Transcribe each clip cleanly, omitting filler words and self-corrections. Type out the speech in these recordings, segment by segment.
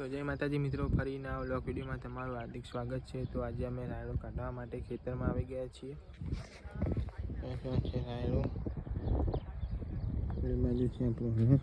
તો જય માતાજી મિત્રો, ફરીને આ વ્લોગ વિડીયોમાં તમારું હાર્દિક સ્વાગત છે। તો આજે અમે રાયડો કાઢવા માટે ખેતરમાં આવી ગયા છીએ। છે રાયડો એ બાજુ છે આપણું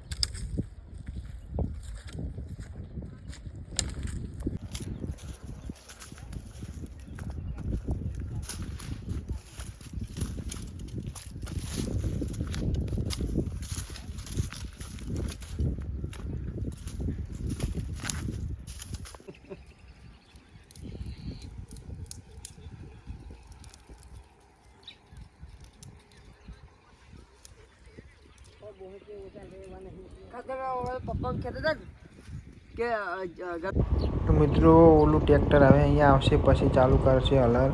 तो मित्रों ओलू ट्रेक्टर हवे अहींया आवशे पछी चालू करशे हलर।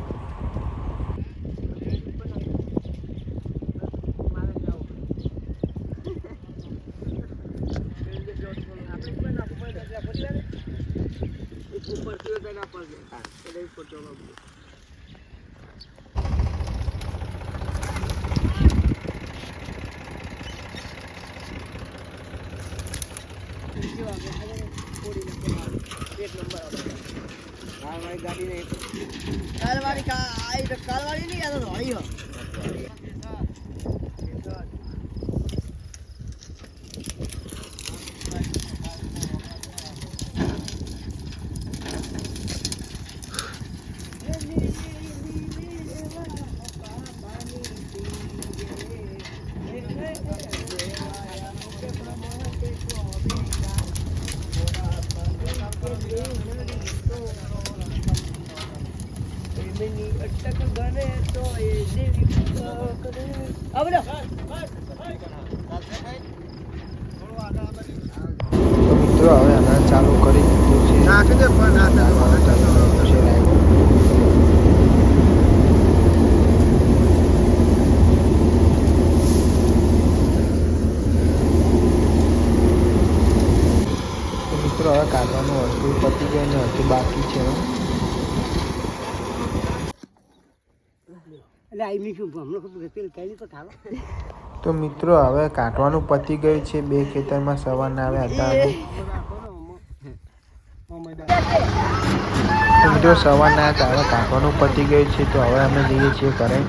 गाड़ी नहीं कालवाड़ी का आई तो कालवाड़ी नहीं आता धोड़ी हो મિત્રો હવે આના ચાલુ કરી દીધું છે। નાખી દે પણ મિત્રો હવે કાઢવાનું હતું પતી ગયું ને હજુ બાકી છે। तो मित्रों हवे काटवानुं पती गयुं छे। बे खेतरमां सवारना આવ્યા હતા। तो मित्रों सवारना હતા, હવે કાटवानुं पती गयुं छे। तो हवे अमे जईए छीए घरे।